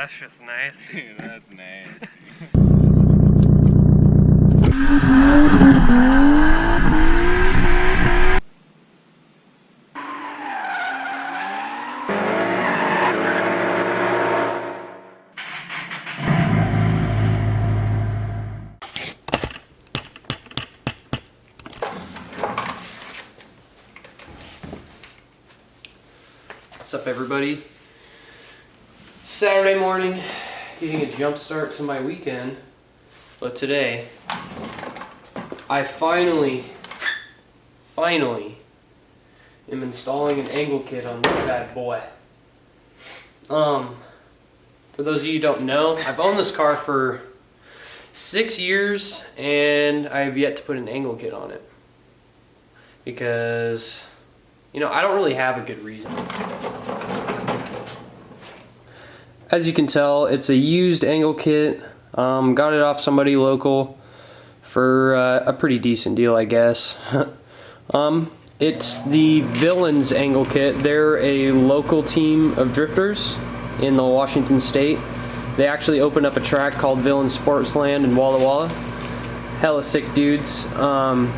that's just nasty. That's nasty. What's up, everybody? Saturday morning, getting a jump start to my weekend. But today, I finally am installing an angle kit on this bad boy. For those of you who don't know, I've owned this car for 6 years and I've yet to put an angle kit on it. Because, you know, I don't really have a good reason. As you can tell, it's a used angle kit. Got it off somebody local for a pretty decent deal, I guess. It's the Villians Angle kit. They're a local team of drifters in the Washington state. They actually opened up a track called Villians Sportsland in Walla Walla. Hella sick dudes. I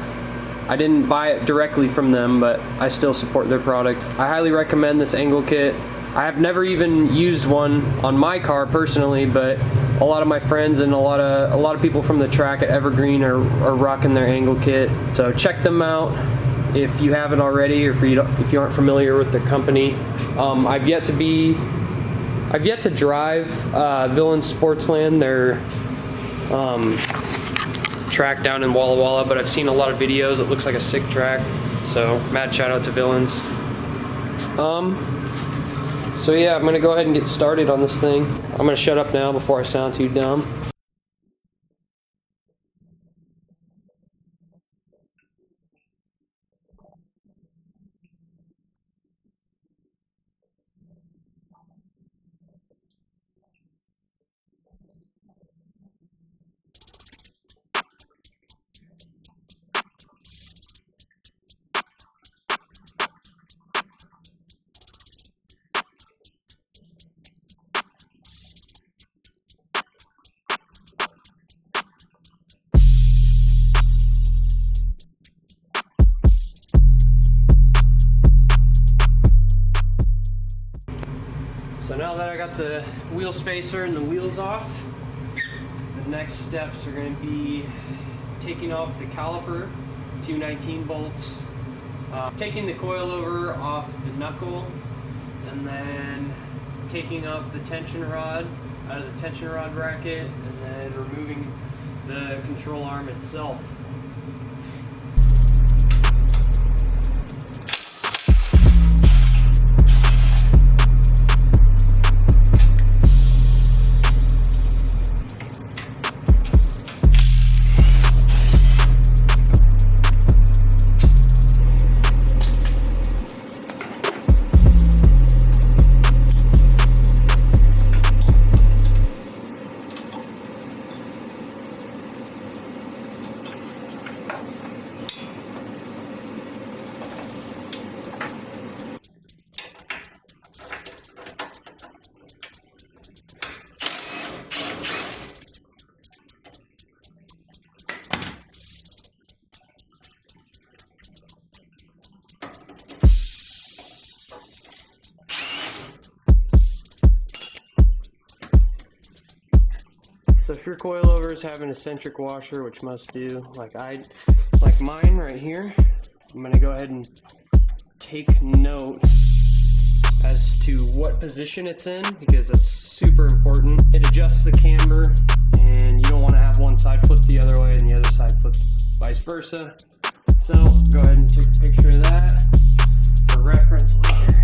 didn't buy it directly from them, but I still support their product. I highly recommend this angle kit. I have never even used one on my car personally, but a lot of my friends and a lot of people from the track at Evergreen are rocking their angle kit. So check them out if you haven't already, or if you aren't familiar with the company. I've yet to drive Villians Sportsland, their track down in Walla Walla, but I've seen a lot of videos. It looks like a sick track, so mad shout out to Villians. So yeah, I'm gonna go ahead and get started on this thing. I'm gonna shut up now before I sound too dumb. So now that I got the wheel spacer and the wheels off, the next steps are going to be taking off the caliper, 219 bolts, taking the coilover off the knuckle, and then taking off the tension rod out of the tension rod bracket, and then removing the control arm itself. So if your coilovers have an eccentric washer, which most do, like mine right here, I'm going to go ahead and take note as to what position it's in, because that's super important. It adjusts the camber, and you don't want to have one side flip the other way and the other side flip vice versa. So go ahead and take a picture of that for reference later.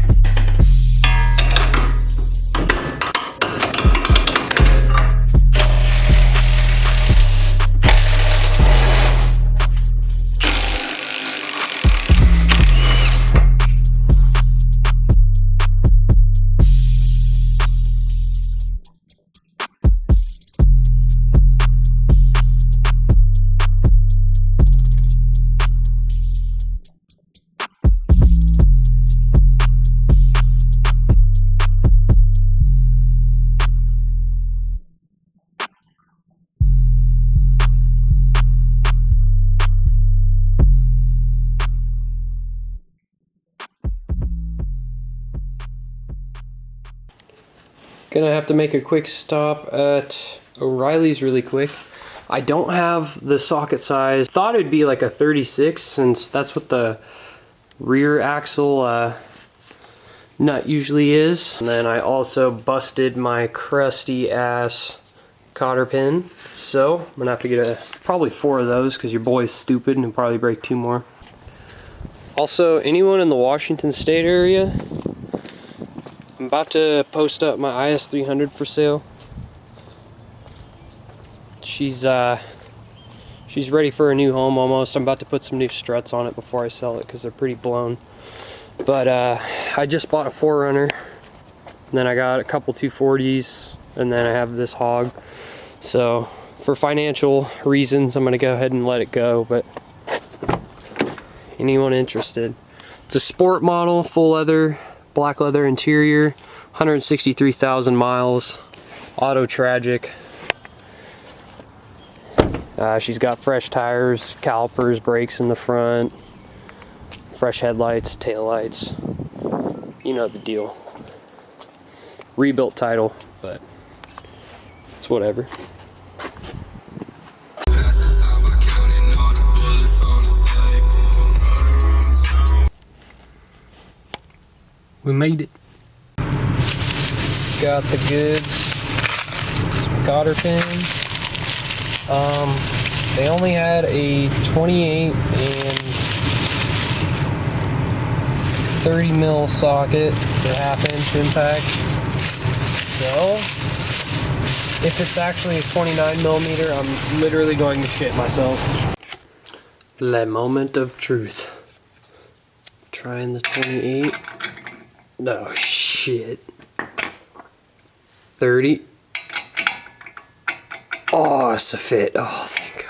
Gonna have to make a quick stop at O'Reilly's really quick. I don't have the socket size. Thought it'd be like a 36 since that's what the rear axle nut usually is. And then I also busted my crusty ass cotter pin. So I'm gonna have to get probably 4 of those because your boy's stupid and he'll probably break 2 more. Also, anyone in the Washington State area, I'm about to post up my IS300 for sale. She's ready for a new home almost. I'm about to put some new struts on it before I sell it because they're pretty blown. But I just bought a 4Runner, and then I got a couple 240s, and then I have this hog. So for financial reasons, I'm gonna go ahead and let it go, but anyone interested? It's a sport model, full leather, black leather interior, 163,000 miles, auto tragic. She's got fresh tires, calipers, brakes in the front, fresh headlights, taillights. You know the deal. Rebuilt title, but it's whatever. We made it. Got the goods. Some cotter pins. They only had a 28 and 30 mil socket for half-inch impact. So, if it's actually a 29 millimeter, I'm literally going to shit myself. Le moment of truth. Trying the 28. No shit. 30. Oh, it's a fit. Oh, thank God.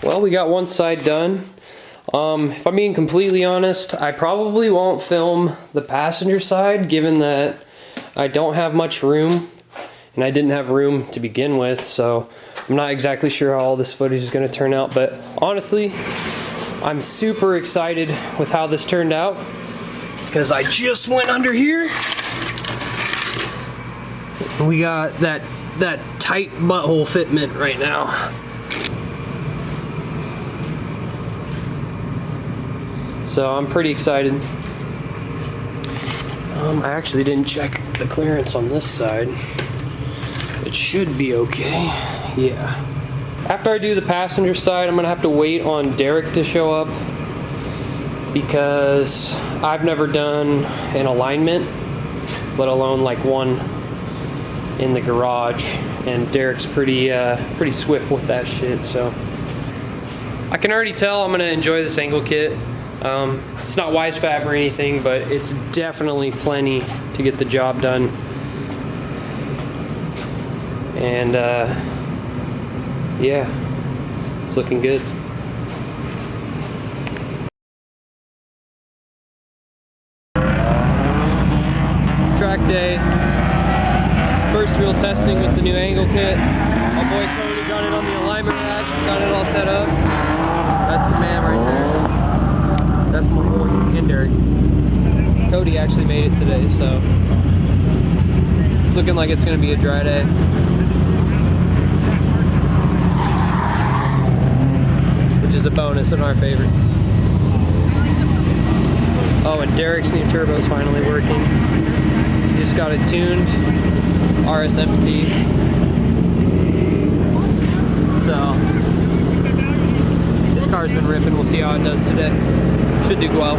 Well, we got one side done. If I'm being completely honest, I probably won't film the passenger side, given that I don't have much room, and I didn't have room to begin with, so I'm not exactly sure how all this footage is going to turn out, but honestly, I'm super excited with how this turned out, because I just went under here. We got that tight butthole fitment right now. So I'm pretty excited. I actually didn't check the clearance on this side. It should be okay. Yeah. After I do the passenger side, I'm gonna have to wait on Derek to show up, because I've never done an alignment, let alone like one in the garage, and Derek's pretty swift with that shit. So I can already tell I'm gonna enjoy this angle kit. It's not wise fab or anything, but it's definitely plenty to get the job done. And yeah, it's looking good. Track day, first wheel testing with the new angle kit. My boy Cody got it on the alignment rack, got it all set up. That's the man right there. That's my boy, and Derek. Cody actually made it today, so it's looking like it's gonna be a dry day. Which is a bonus in our favor. Oh, and Derek's new turbo's finally working. He just got it tuned, RS empty. So this car's been ripping. We'll see how it does today. Should do well.